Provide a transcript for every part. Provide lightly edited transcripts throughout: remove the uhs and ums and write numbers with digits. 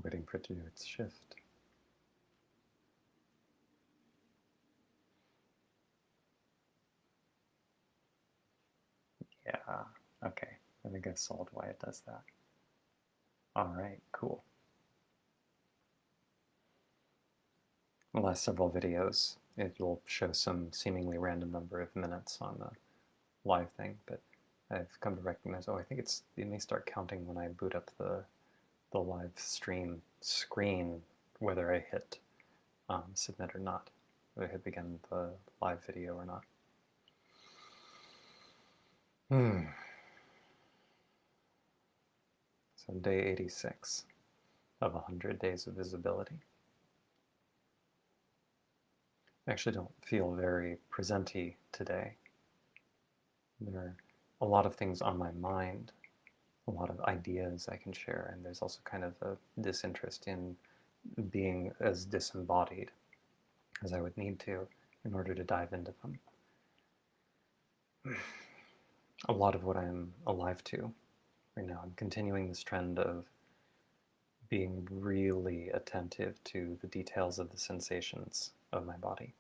Waiting for it to do its shift. Yeah, okay. I think I've solved why it does that. All right, cool. The last several videos, it will show some seemingly random number of minutes on the live thing, but I've come to recognize, oh, I think it may start counting when I boot up the live stream screen, whether I hit submit or not, whether I hit begin the live video or not. So day 86 of 100 days of visibility. I actually don't feel very presenty today. There are a lot of things on my mind, a lot of ideas I can share, and there's also kind of a disinterest in being as disembodied as I would need to in order to dive into them. A lot of what I'm alive to right now, I'm continuing this trend of being really attentive to the details of the sensations of my body.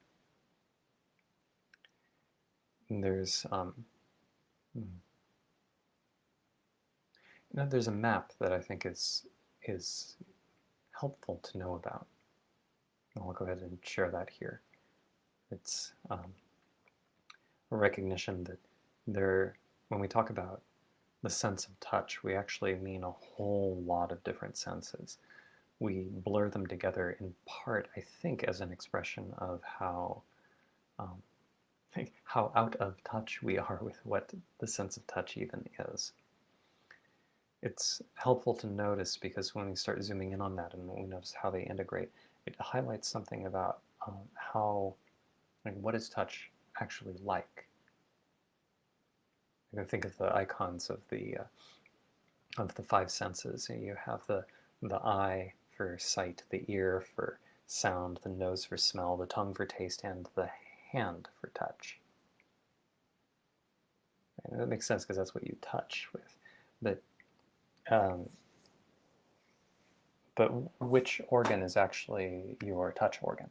And there's there's a map that I think is helpful to know about. I'll go ahead and share that here. It's a recognition that when we talk about the sense of touch, we actually mean a whole lot of different senses. We blur them together in part, I think, as an expression of how out of touch we are with what the sense of touch even is. It's helpful to notice because when we start zooming in on that and we notice how they integrate, it highlights something about what is touch actually like. You can think of the icons of the five senses. You have the eye for sight, the ear for sound, the nose for smell, the tongue for taste, and the hand for touch. And that makes sense because that's what you touch with. But which organ is actually your touch organ?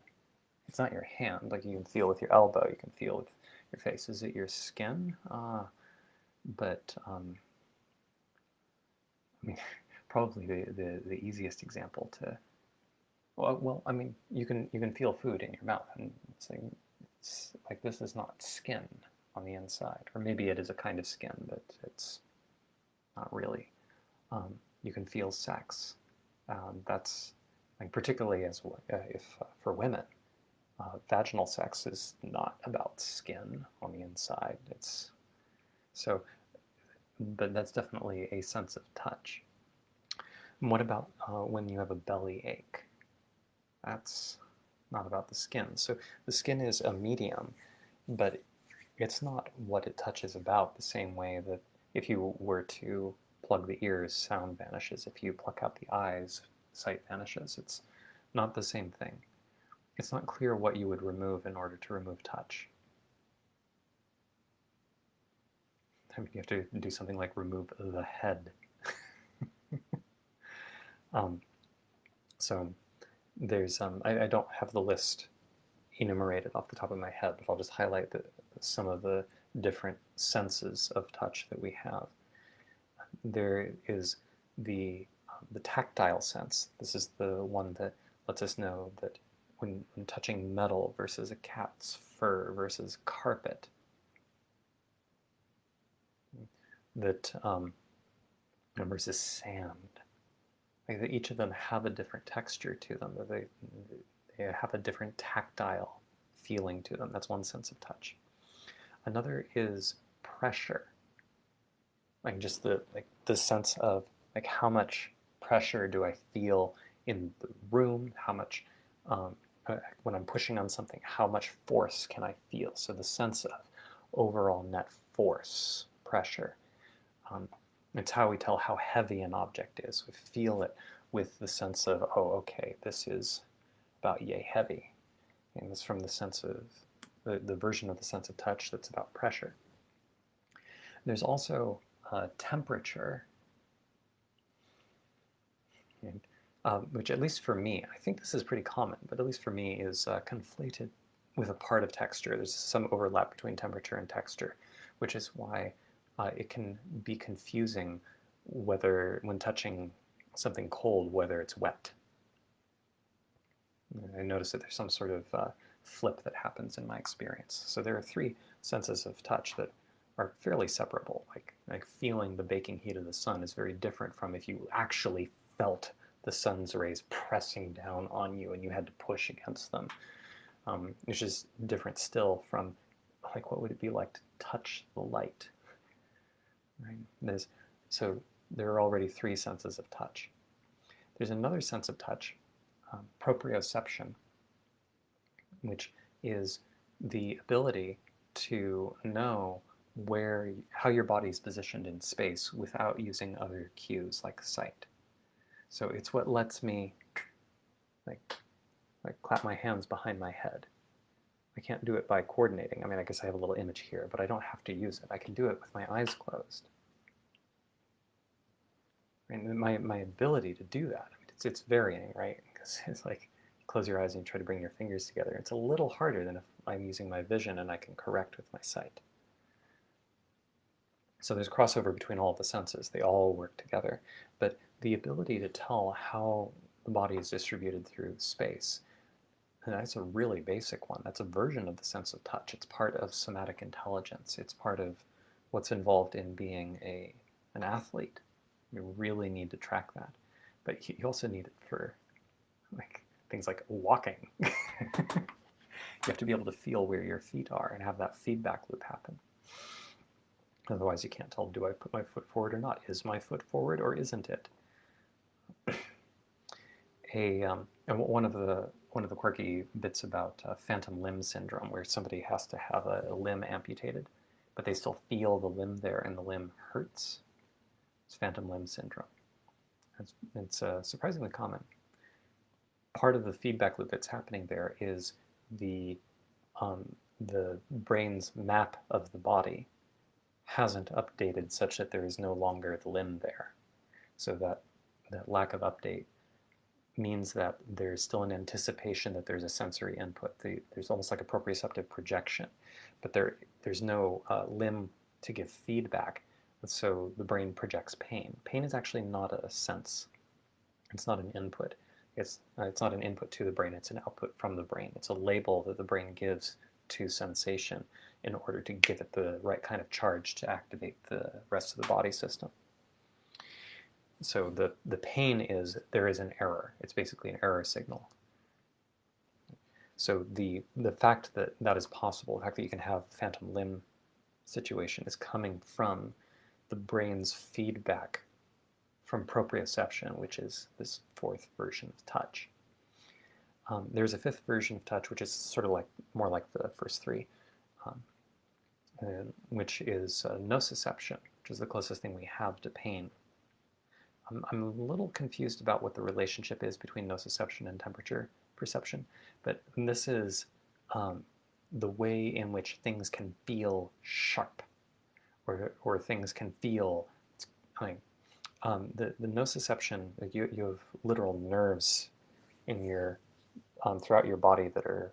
It's not your hand. Like you can feel with your elbow, you can feel with your face. Is it your skin? But I mean, probably the easiest example to. Well, I mean, you can feel food in your mouth, and it's like this is not skin on the inside, or maybe it is a kind of skin, but it's not really. You can feel sex. That's like particularly as if for women, vaginal sex is not about skin on the inside. It's so, but that's definitely a sense of touch. And what about when you have a belly ache? That's not about the skin. So the skin is a medium, but it's not what it touches about the same way that if you were to plug the ears, sound vanishes. If you pluck out the eyes, sight vanishes. It's not the same thing. It's not clear what you would remove in order to remove touch. I mean, you have to do something like remove the head. So there's, I don't have the list enumerated off the top of my head, but I'll just highlight some of the different senses of touch that we have. There is the tactile sense. This is the one that lets us know that when touching metal versus a cat's fur versus carpet, that versus sand. Like each of them have a different texture to them. They have a different tactile feeling to them. That's one sense of touch. Another is pressure. Like just the sense of like how much pressure do I feel in the room? How much when I'm pushing on something, how much force can I feel? So the sense of overall net force, pressure. It's how we tell how heavy an object is. We feel it with the sense of, oh, okay, this is about yay heavy. And it's from the sense of, the version of the sense of touch that's about pressure. There's also temperature. And which at least for me, I think this is pretty common, but at least for me is conflated with a part of texture. There's some overlap between temperature and texture, which is why it can be confusing whether, when touching something cold, whether it's wet. I notice that there's some sort of flip that happens in my experience. So there are three senses of touch that are fairly separable. Like feeling the baking heat of the sun is very different from if you actually felt the sun's rays pressing down on you and you had to push against them. Which is different still from, like, what would it be like to touch the light? Right? So there are already three senses of touch. There's another sense of touch, proprioception, which is the ability to know how your body is positioned in space without using other cues like sight. So it's what lets me like clap my hands behind my head. I can't do it by coordinating. I mean, I guess I have a little image here, but I don't have to use it. I can do it with my eyes closed. And my ability to do that, I mean, it's varying, right? Because it's like you close your eyes and you try to bring your fingers together. It's a little harder than if I'm using my vision and I can correct with my sight. So there's crossover between all of the senses. They all work together. But the ability to tell how the body is distributed through space, and that's a really basic one. That's a version of the sense of touch. It's part of somatic intelligence. It's part of what's involved in being an athlete. You really need to track that. But you also need it for things like walking. You have to be able to feel where your feet are and have that feedback loop happen. Otherwise, you can't tell, do I put my foot forward or not? Is my foot forward or isn't it? And one of the quirky bits about phantom limb syndrome, where somebody has to have a limb amputated, but they still feel the limb there and the limb hurts. It's phantom limb syndrome. It's surprisingly common. Part of the feedback loop that's happening there is the brain's map of the body hasn't updated such that there is no longer the limb there. So that lack of update means that there's still an anticipation that there's a sensory input. There's almost like a proprioceptive projection, but there's no limb to give feedback, so the brain projects pain. Pain is actually not a sense. It's not an input. It's not an input to the brain, it's an output from the brain. It's a label that the brain gives to sensation in order to give it the right kind of charge to activate the rest of the body system. So the pain is, there is an error. It's basically an error signal. So the fact that that is possible, the fact that you can have phantom limb situation, is coming from the brain's feedback from proprioception, which is this fourth version of touch. There's a fifth version of touch, which is sort of more like the first three, which is nociception, which is the closest thing we have to pain. I'm a little confused about what the relationship is between nociception and temperature perception, but this is the way in which things can feel sharp, or things can feel, the nociception, you have literal nerves in your throughout your body that are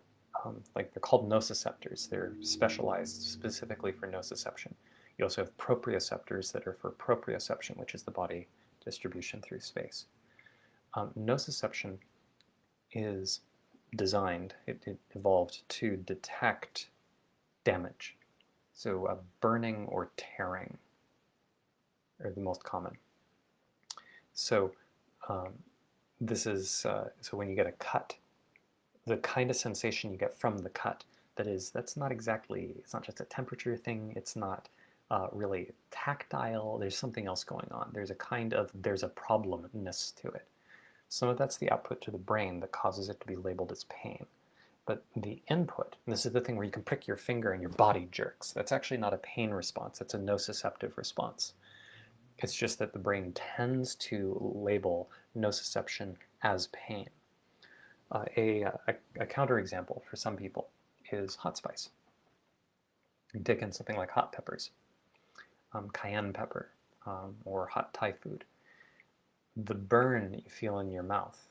they're called nociceptors. They're specialized specifically for nociception. You also have proprioceptors that are for proprioception, which is the body distribution through space. Nociception is designed, it evolved to detect damage. So burning or tearing are the most common. So this is, so when you get a cut, the kind of sensation you get from the cut, that's not exactly, it's not just a temperature thing, it's not really tactile, there's something else going on. There's a problemness to it. Some of that's the output to the brain that causes it to be labeled as pain. But the input, and this is the thing where you can prick your finger and your body jerks, that's actually not a pain response, it's a nociceptive response. It's just that the brain tends to label nociception as pain. A counterexample for some people is hot spice. You take in something like hot peppers, cayenne pepper, or hot Thai food. the burn you feel in your mouth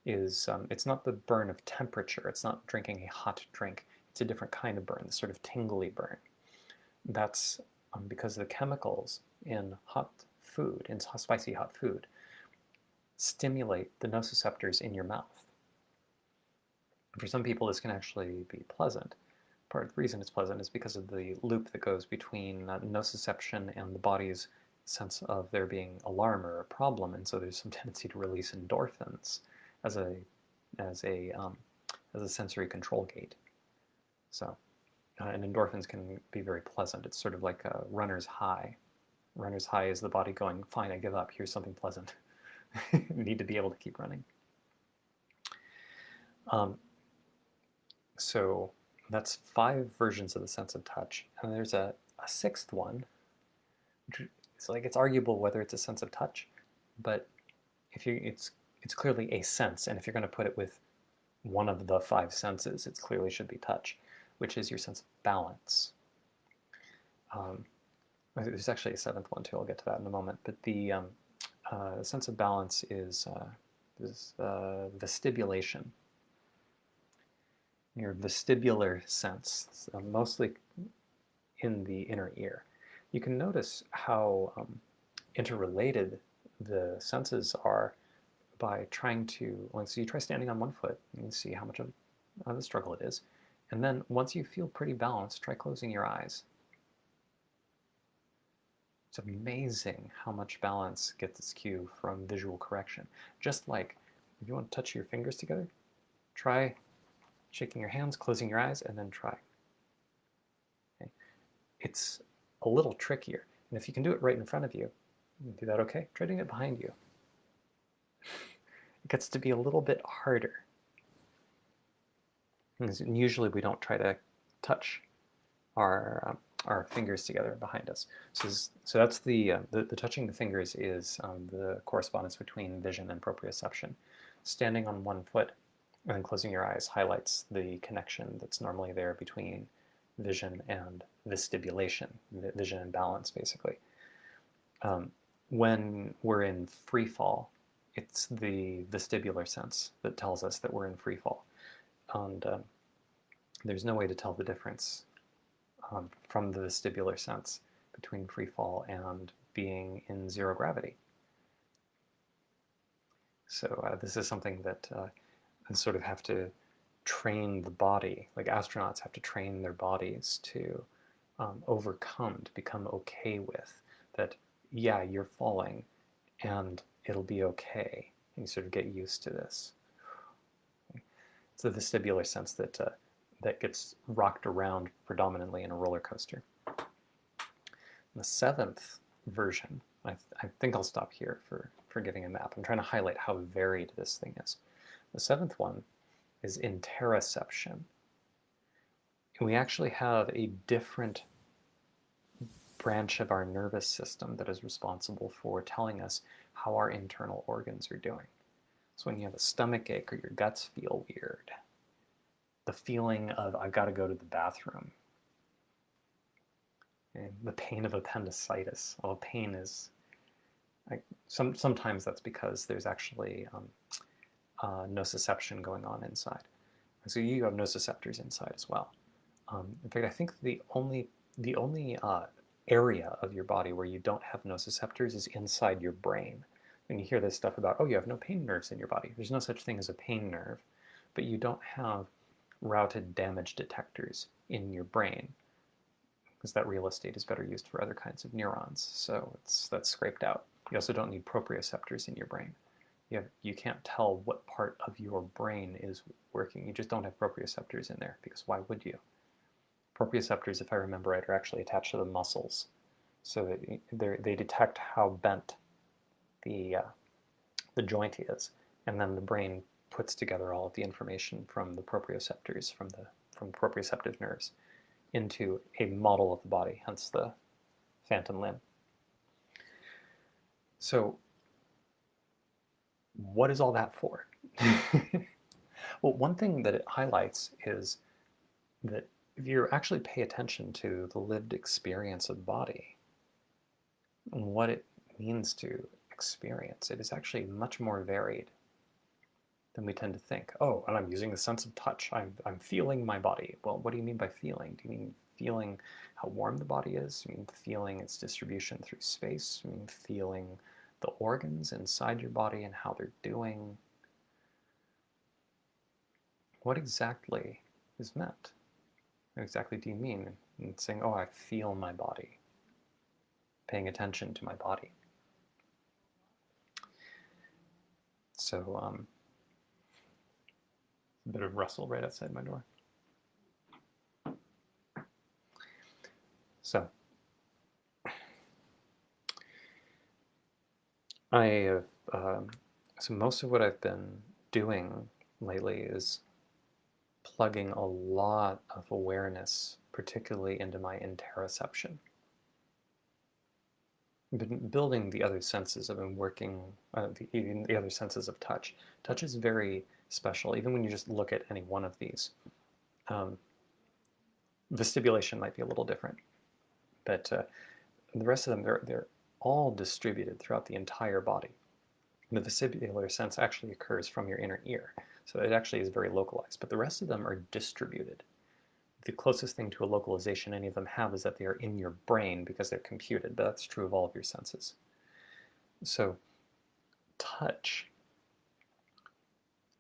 is, it's not the burn of temperature, it's not drinking a hot drink, it's a different kind of burn, the sort of tingly burn. That's because the chemicals in hot food, in spicy hot food, stimulate the nociceptors in your mouth. For some people, this can actually be pleasant. Part of the reason it's pleasant is because of the loop that goes between nociception and the body's sense of there being alarm or a problem, and so there's some tendency to release endorphins as a as a as a sensory control gate. So, and endorphins can be very pleasant. It's sort of like a runner's high. Runner's high is the body going, fine, I give up. Here's something pleasant. Need to be able to keep running. So that's 5 versions of the sense of touch, and there's a 6th one. Which it's like it's arguable whether it's a sense of touch, but if you it's clearly a sense, and if you're going to put it with one of the 5 senses, it clearly should be touch, which is your sense of balance. There's actually a 7th one too. I'll get to that in a moment. But the sense of balance is vestibulation. Your vestibular sense, mostly in the inner ear. You can notice how interrelated the senses are by trying to, so you try standing on one foot, and you see how much of a struggle it is. And then once you feel pretty balanced, try closing your eyes. It's amazing how much balance gets its cue from visual correction. Just like if you want to touch your fingers together, try shaking your hands, closing your eyes, and then try. Okay. It's a little trickier. And if you can do it right in front of you, do that okay? Try doing it behind you. It gets to be a little bit harder. And usually we don't try to touch our fingers together behind us. So that's the touching the fingers is the correspondence between vision and proprioception. Standing on one foot and then closing your eyes highlights the connection that's normally there between vision and vestibulation, vision and balance, basically. When we're in free fall, it's the vestibular sense that tells us that we're in free fall. And there's no way to tell the difference from the vestibular sense between free fall and being in zero gravity. So this is something that I sort of have to train the body, like astronauts have to train their bodies to overcome, to become okay with that, yeah, you're falling and it'll be okay. And you sort of get used to this. It's the vestibular sense that that gets rocked around predominantly in a roller coaster. The 7th version, I think I'll stop here for giving a map. I'm trying to highlight how varied this thing is. The 7th one is interoception. We actually have a different branch of our nervous system that is responsible for telling us how our internal organs are doing. So when you have a stomach ache or your guts feel weird, the feeling of I've got to go to the bathroom, and the pain of appendicitis. Well, pain is, sometimes that's because there's actually nociception going on inside. So you have nociceptors inside as well. In fact, I think the only area of your body where you don't have nociceptors is inside your brain. When you hear this stuff about, oh, you have no pain nerves in your body, there's no such thing as a pain nerve, but you don't have routed damage detectors in your brain because that real estate is better used for other kinds of neurons. So that's scraped out. You also don't need proprioceptors in your brain. You can't tell what part of your brain is working. You just don't have proprioceptors in there because why would you? Proprioceptors, if I remember right, are actually attached to the muscles. So they detect how bent the joint is, and then the brain puts together all of the information from the proprioceptors, from proprioceptive nerves, into a model of the body, hence the phantom limb. So what is all that for? Well, one thing that it highlights is that if you actually pay attention to the lived experience of the body and what it means to experience. It is actually much more varied than we tend to think. Oh, and I'm using the sense of touch. I'm feeling my body. Well, what do you mean by feeling? Do you mean feeling how warm the body is? Do you mean feeling its distribution through space? Do you mean feeling the organs inside your body and how they're doing? What exactly is meant? What exactly do you mean in saying, oh, I feel my body, paying attention to my body? So, a bit of rustle right outside my door. So, I have, so most of what I've been doing lately is plugging a lot of awareness, particularly into my interoception. I've been building the other senses. I've been working even the other senses of touch. Touch is very special, even when you just look at any one of these. Vestibulation might be a little different, but the rest of them, they're all distributed throughout the entire body. The vestibular sense actually occurs from your inner ear, so it actually is very localized, but the rest of them are distributed. The closest thing to a localization any of them have is that they are in your brain because they're computed, but that's true of all of your senses. So touch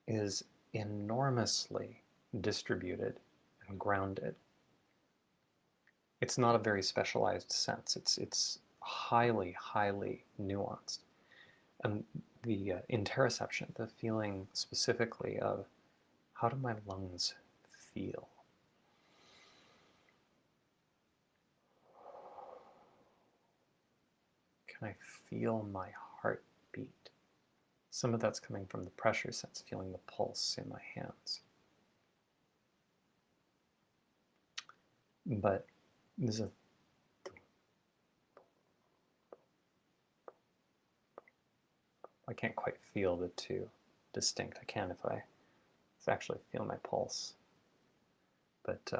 is enormously distributed and grounded. It's not a very specialized sense. It's highly, highly nuanced. And the interoception, the feeling specifically of how do my lungs feel? Can I feel my heart beat? Some of that's coming from the pressure sense, feeling the pulse in my hands. But there's a I can't quite feel the two distinct. I can if I actually feel my pulse. But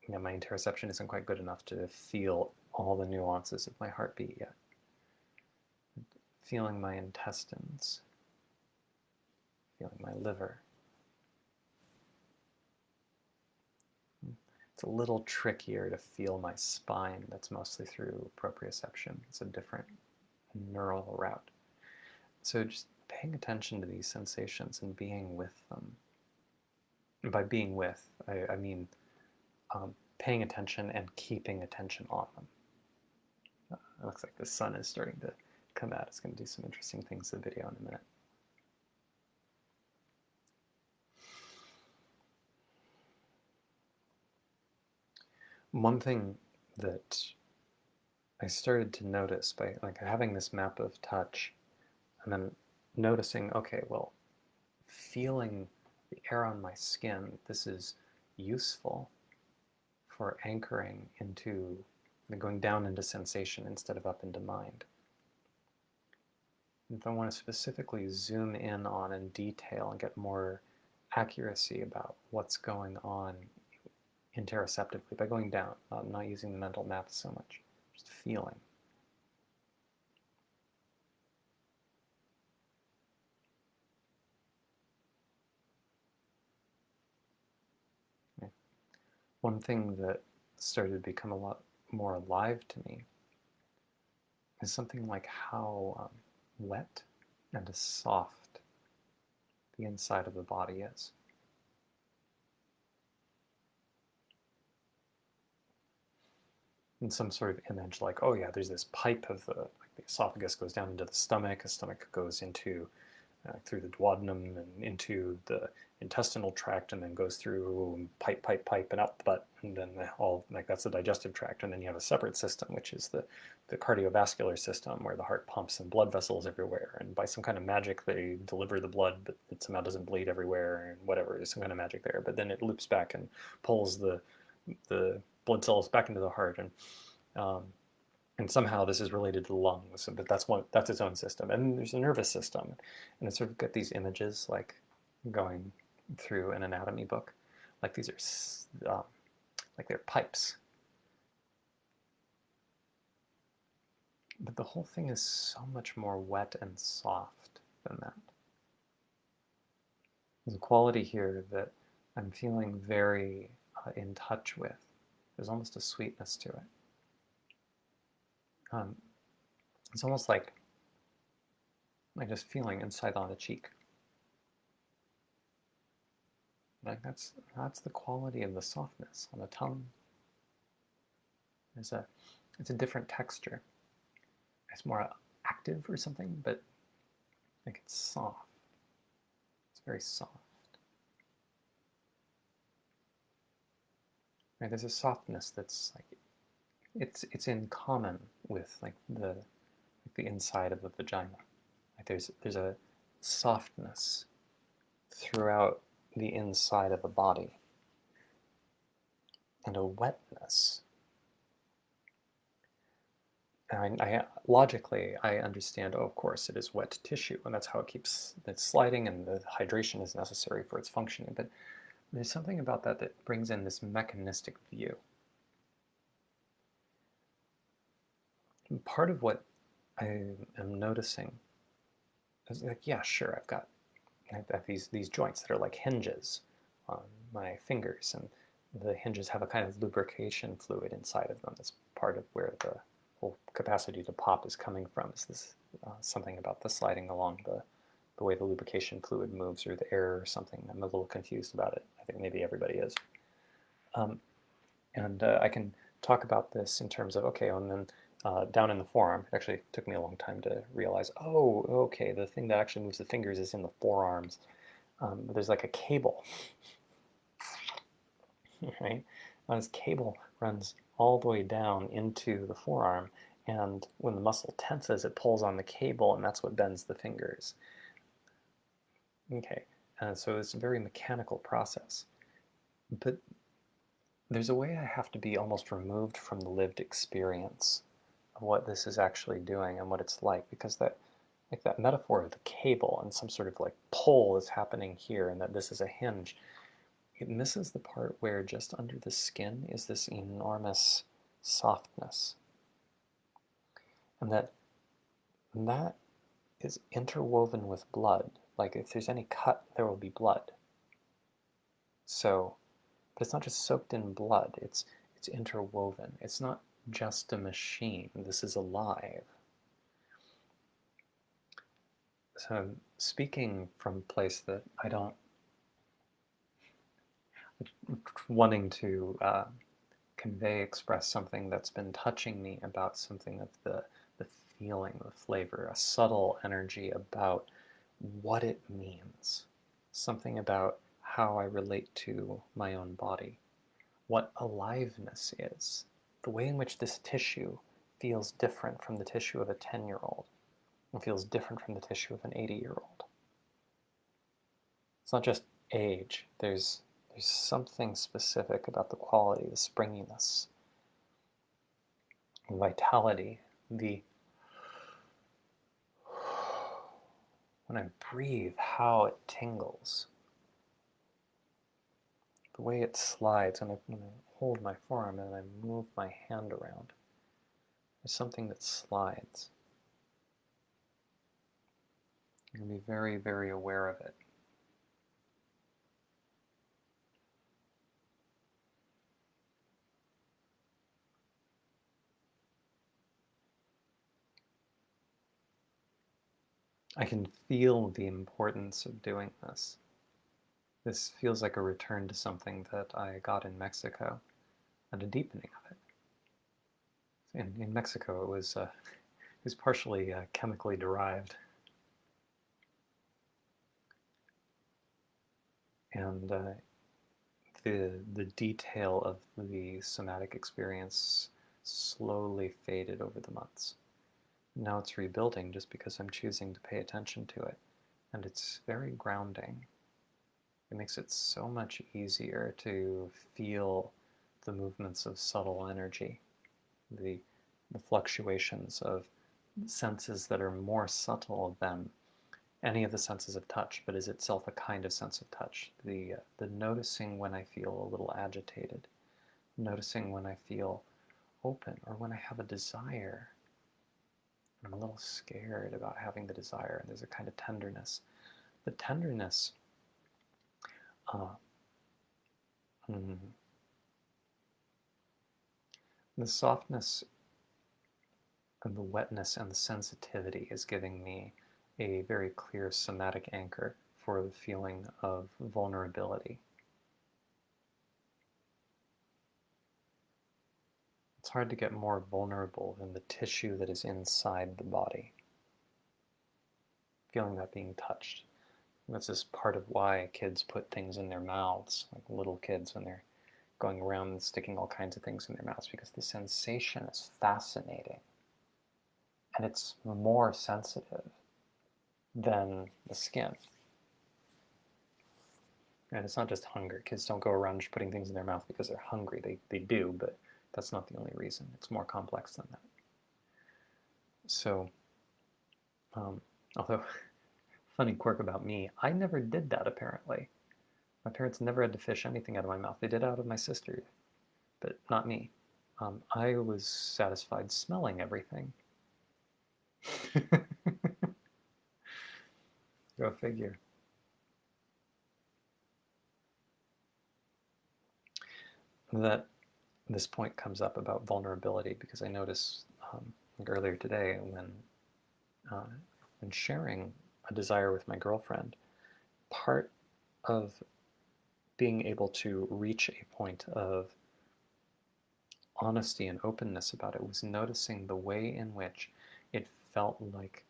my interoception isn't quite good enough to feel all the nuances of my heartbeat yet. Feeling my intestines, feeling my liver. It's a little trickier to feel my spine. That's mostly through proprioception. It's a different neural route. So just paying attention to these sensations and being with them. And by being with, I mean paying attention and keeping attention on them. It looks like the sun is starting to come out. It's going to do some interesting things to the video in a minute. One thing that I started to notice by having this map of touch and then noticing, okay, well, feeling the air on my skin, this is useful for anchoring into, going down into sensation instead of up into mind. If I want to specifically zoom in on and detail and get more accuracy about what's going on interoceptively by going down, not using the mental maps so much, just feeling. One thing that started to become a lot more alive to me is something like how wet and soft the inside of the body is. In some sort of image like, oh yeah, there's this pipe of the esophagus goes down into the stomach goes into through the duodenum and into the intestinal tract and then goes through pipe and out the butt, and then that's the digestive tract, and then you have a separate system which is the cardiovascular system where the heart pumps and blood vessels everywhere, and by some kind of magic they deliver the blood but it somehow doesn't bleed everywhere and whatever, there's some kind of magic there, but then it loops back and pulls the blood cells back into the heart, and somehow this is related to the lungs, but that's its own system. And there's a nervous system, and it's sort of got these images like going through an anatomy book, like these are like they're pipes. But the whole thing is so much more wet and soft than that. There's a quality here that I'm feeling very in touch with. There's almost a sweetness to it. It's almost like just feeling inside on the cheek. Like that's the quality of the softness on the tongue. It's a different texture. It's more active or something, but like it's soft. It's very soft. Right? There's a softness that's like it's in common with like the inside of the vagina. Like there's a softness throughout the inside of a body and a wetness. And logically, I understand, oh, of course, it is wet tissue, and that's how it's sliding, and the hydration is necessary for its functioning. But there's something about that that brings in this mechanistic view. And part of what I am noticing is like, yeah, sure, I have these joints that are like hinges on my fingers, and the hinges have a kind of lubrication fluid inside of them. That's part of where the whole capacity to pop is coming from. Is this something about the sliding along the way the lubrication fluid moves, or the air or something? I'm a little confused about it. I think maybe everybody is. And I can talk about this in terms of, okay, and then down in the forearm, it actually took me a long time to realize, oh, okay, the thing that actually moves the fingers is in the forearms. There's like a cable, right? Now this cable runs all the way down into the forearm, and when the muscle tenses, it pulls on the cable, and that's what bends the fingers. Okay, so it's a very mechanical process. But there's a way I have to be almost removed from the lived experience of what this is actually doing and what it's like, because that metaphor of the cable and some sort of like pull is happening here, and that this is a hinge, it misses the part where just under the skin is this enormous softness, and that is interwoven with blood. Like if there's any cut, there will be blood. So, but it's not just soaked in blood, it's interwoven. It's not just a machine. This is alive. So I'm speaking from a place that I don't, wanting to convey, express something that's been touching me about something of the feeling, the flavor, a subtle energy about what it means, something about how I relate to my own body, what aliveness is, the way in which this tissue feels different from the tissue of a 10-year-old and feels different from the tissue of an 80-year-old. It's not just age. There's something specific about the quality, the springiness, vitality, when I breathe, how it tingles, the way it slides when I hold my forearm and I move my hand around. There's something that slides. You can be very, very aware of it. I can feel the importance of doing this. This feels like a return to something that I got in Mexico, and a deepening of it. In Mexico, it was partially chemically derived, and the detail of the somatic experience slowly faded over the months. Now it's rebuilding just because I'm choosing to pay attention to it, and it's very grounding. It makes it so much easier to feel the movements of subtle energy, the fluctuations of senses that are more subtle than any of the senses of touch, but is itself a kind of sense of touch. The noticing when I feel a little agitated, noticing when I feel open, or when I have a desire, I'm a little scared about having the desire, and there's a kind of tenderness. The tenderness, uh, mm, the softness and the wetness and the sensitivity is giving me a very clear somatic anchor for the feeling of vulnerability. It's hard to get more vulnerable than the tissue that is inside the body. Feeling that being touched. This is part of why kids put things in their mouths, like little kids when they're going around and sticking all kinds of things in their mouths, because the sensation is fascinating. And it's more sensitive than the skin. And it's not just hunger. Kids don't go around just putting things in their mouth because they're hungry. They do, but that's not the only reason. It's more complex than that. So, although, funny quirk about me, I never did that apparently. My parents never had to fish anything out of my mouth. They did out of my sister, but not me. I was satisfied smelling everything. Go figure. That this point comes up about vulnerability because I noticed like earlier today uh, when sharing a desire with my girlfriend, part of being able to reach a point of honesty and openness about it was noticing the way in which it felt like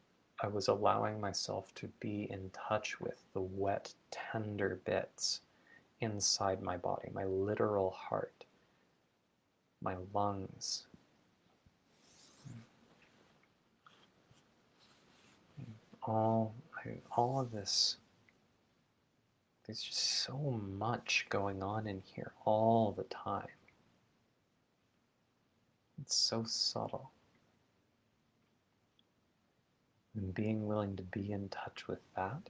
I was allowing myself to be in touch with the wet, tender bits inside my body, my literal heart, my lungs. All of this, there's just so much going on in here all the time. It's so subtle. And being willing to be in touch with that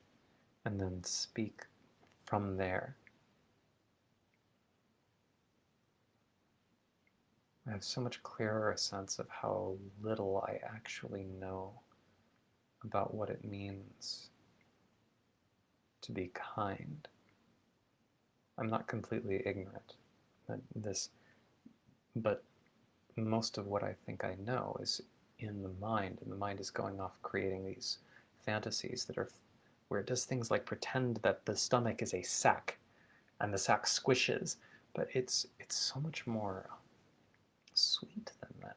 and then speak from there. I have so much clearer a sense of how little I actually know about what it means to be kind. I'm not completely ignorant but most of what I think I know is in the mind, and the mind is going off creating these fantasies that are where it does things like pretend that the stomach is a sack and the sack squishes, but it's so much more sweet than that,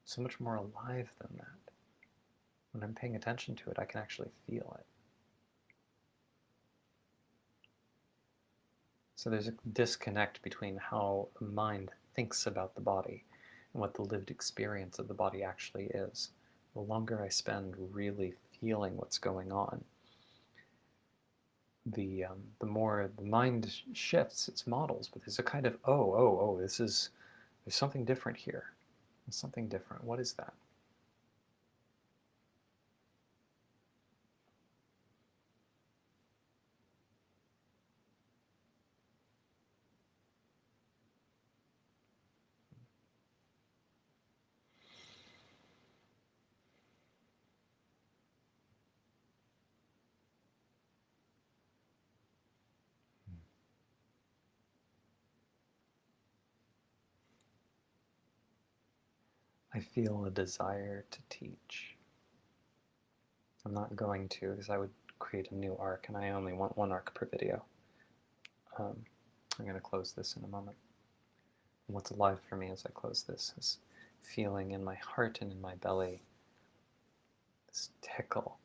so much more alive than that. When I'm paying attention to it, I can actually feel it. So there's a disconnect between how the mind thinks about the body and what the lived experience of the body actually is. The longer I spend really feeling what's going on, the more the mind shifts its models. But there's a kind of, there's something different here. There's something different. What is that? I feel a desire to teach. I'm not going to, because I would create a new arc, and I only want one arc per video. I'm going to close this in a moment. And what's alive for me as I close this is feeling in my heart and in my belly this tickle,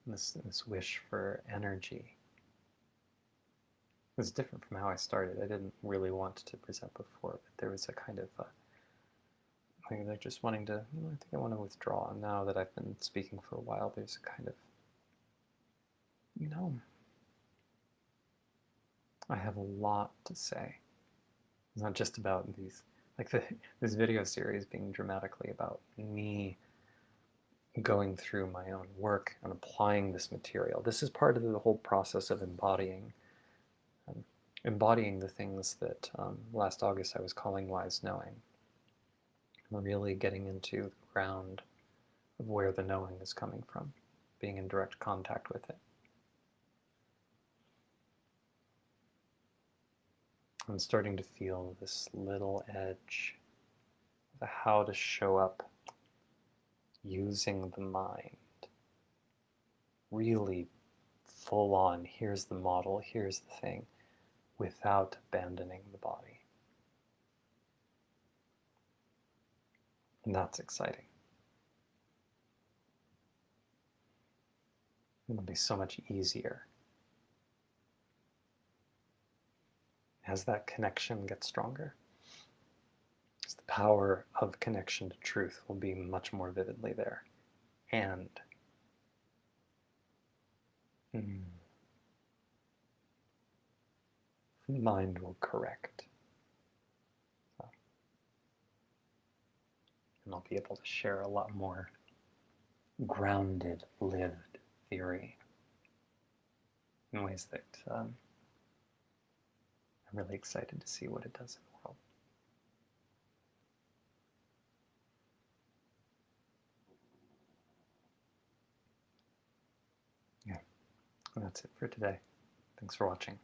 this wish for energy. It was different from how I started. I didn't really want to present before, but there was a kind of like just wanting to, I think I want to withdraw. And now that I've been speaking for a while, there's a kind of, I have a lot to say. It's not just about these, like this video series being dramatically about me going through my own work and applying this material. This is part of the whole process of embodying the things that last August I was calling wise knowing. I'm really getting into the ground of where the knowing is coming from, being in direct contact with it. I'm starting to feel this little edge of how to show up using the mind. Really full on, here's the model, here's the thing, without abandoning the body. And that's exciting. It'll be so much easier as that connection gets stronger. As the power of connection to truth will be much more vividly there. And the mind will correct. And I'll be able to share a lot more grounded, lived theory in ways that I'm really excited to see what it does in the world. Yeah, and that's it for today. Thanks for watching.